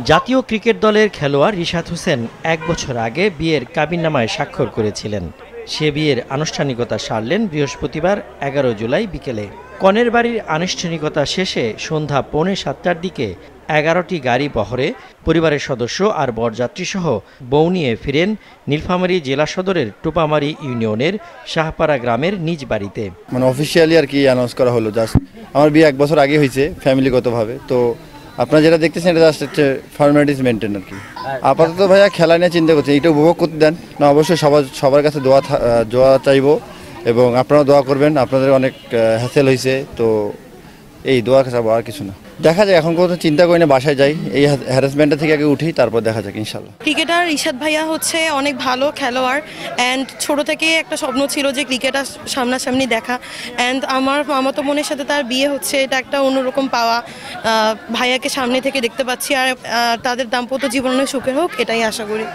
জাতীয় ক্রিকেট দলের খেলোয়াড় রিশাদ হোসেন 1 বছর আগে বিয়ের কাবিননামায় স্বাক্ষর করেছিলেন। সে বিয়ের আনুষ্ঠানিকতা সারলেন বৃহস্পতিবার 11 জুলাই বিকেলে। কনের বাড়ির আনুষ্ঠানিকতা শেষে সন্ধ্যা 6:45টার দিকে 11টি গাড়ি বহরে পরিবারের সদস্য আর বরযাত্রীসহ বউ নিয়ে ফিরেন নীলফামারী জেলা সদরের টোপামারী ইউনিয়নের শাহপাড়া গ্রামের নিজ বাড়িতে। মানে অফিসিয়ালি আর কি অ্যানাউন্স করা হলো। জাস্ট আমার বিয়ে 1 বছর আগে হয়েছে ফ্যামিলিগতভাবে, তো আপনারা যেটা দেখতেছেন এটা জাস্ট হচ্ছে ফর্মালিটিস মেনটেন আর কি। আপাতত ভাইয়া খেলা নিয়ে চিন্তা করছি, এটা উপভোগ করতে দেন না। অবশ্যই সবার কাছে দোয়া চাইবো এবং আপনারা দোয়া করবেন। আপনাদের অনেক হ্যাসেল হয়েছে, তো এই দোয়া চাইবো, আর কিছু না। দেখা যায়, এখন কোনো চিন্তা করি না, বাসায় যাই, এই হ্যারাসমেন্টটা থেকে আগে উঠি, তারপর দেখা যাক ইনশাল্লাহ। ক্রিকেটার রিশাদ ভাইয়া হচ্ছে অনেক ভালো খেলোয়াড় অ্যান্ড ছোট থেকে একটা স্বপ্ন ছিল যে ক্রিকেটার সামনাসামনি দেখা, অ্যান্ড আমার মামাতো বোনের সাথে তার বিয়ে হচ্ছে, এটা একটা অন্যরকম পাওয়া। ভাইয়াকে সামনে থেকে দেখতে পাচ্ছি, আর তাদের দাম্পত্য জীবনে সুখের হোক, এটাই আশা করি।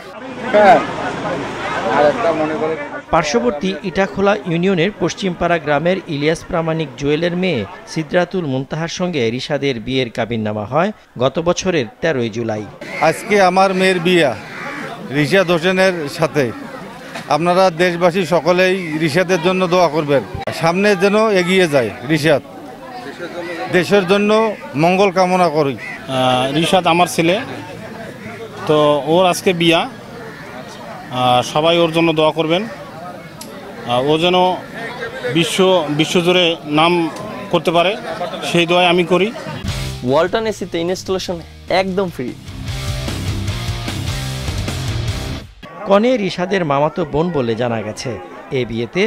পার্শ্ববর্তী ইটাখোলা ইউনিয়নের পশ্চিমপাড়া গ্রামের ইলিয়াস প্রামাণিক জুয়েলের মেয়ে সিদরাতুল মুনতাহার সঙ্গে রিশাদের বিয়ের কাবিননামা হয় গত বছরের 13 জুলাই। আজকে আমার মেয়ের বিয়ে রিশাদ হোসেনের সাথে। আপনারা দেশবাসী সকলেই রিশাদের জন্য দোয়া করবেন, সামনে যেন এগিয়ে যায় রিশাদ, দেশের জন্য মঙ্গল কামনা করি। রিশাদ আমার ছেলে, তো ওর আজকে বিয়া, সবাই ওর জন্য দোয়া করবেন। ও যেন বিশ্বজুড়ে নাম করতে পারে, সেই দোয়াই আমি করি। ওয়ালটন এসিতে ইনস্টলেশন একদম ফ্রি। কনে রিশাদের মামাতো বোন বলে জানা গেছে। এ বিয়েতে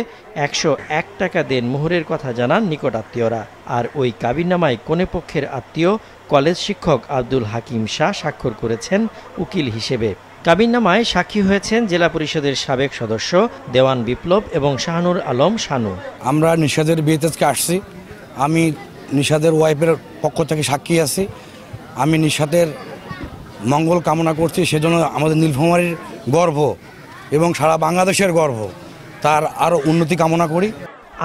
101 টাকা দেন মোহরের কথা জানান নিকট আত্মীয়রা। আর ওই কাবিননামায় কনে পক্ষের আত্মীয় কলেজ শিক্ষক আব্দুল হাকিম শাহ স্বাক্ষর করেছেন উকিল হিসেবে। কাবিননামায় সাক্ষী হয়েছেন জেলা পরিষদের সাবেক সদস্য দেওয়ান বিপ্লব এবং শাহানুর আলম শানু। আমরা নিশাদের বিয়েতে আসছি, আমি নিশাদের ওয়াইফের পক্ষ থেকে সাক্ষী আছি। আমি নিশাদের মঙ্গল কামনা করছি, সেজন্য আমাদের নীলফামারীর গর্ব এবং সারা বাংলাদেশের গর্ব, তার আরও উন্নতি কামনা করি।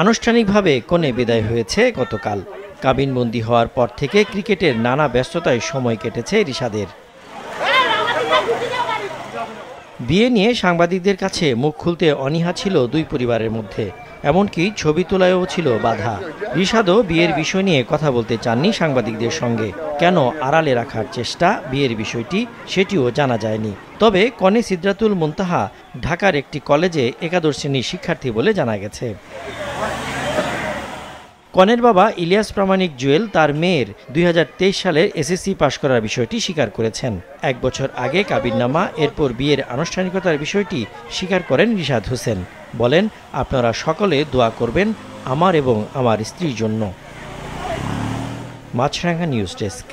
আনুষ্ঠানিকভাবে কনে বিদায় হয়েছে গতকাল। কাবিনবন্দি হওয়ার পর থেকে ক্রিকেটের নানা ব্যস্ততায় সময় কেটেছে রিশাদের। বিয়ে নিয়ে সাংবাদিকদের কাছে মুখ খুলতে অনীহা ছিল দুই পরিবারের মধ্যে, এমনকি ছবি তোলায়ও ছিল বাধা। রিশাদও বিয়ের বিষয় নিয়ে কথা বলতে চাননি সাংবাদিকদের সঙ্গে। কেন আড়ালে রাখার চেষ্টা বিয়ের বিষয়টি, সেটিও জানা যায়নি। তবে কনে সিদরাতুল মুনতাহা ঢাকার একটি কলেজে একাদশ শ্রেণীর শিক্ষার্থী বলে জানা গেছে। কনের বাবা ইলিয়াস প্রামাণিক জুয়েল তার মেয়ের 2023 সালের এসএসসি পাশ করার বিষয়টি স্বীকার করেছেন। 1 বছর আগে কাবিননামা, এরপর বিয়ের আনুষ্ঠানিকতার বিষয়টি স্বীকার করেন রিশাদ হোসেন। বলেন, আপনারা সকলে দোয়া করবেন আমার এবং আমার স্ত্রীর জন্য। মাছরাঙ্গা নিউজ ডেস্ক।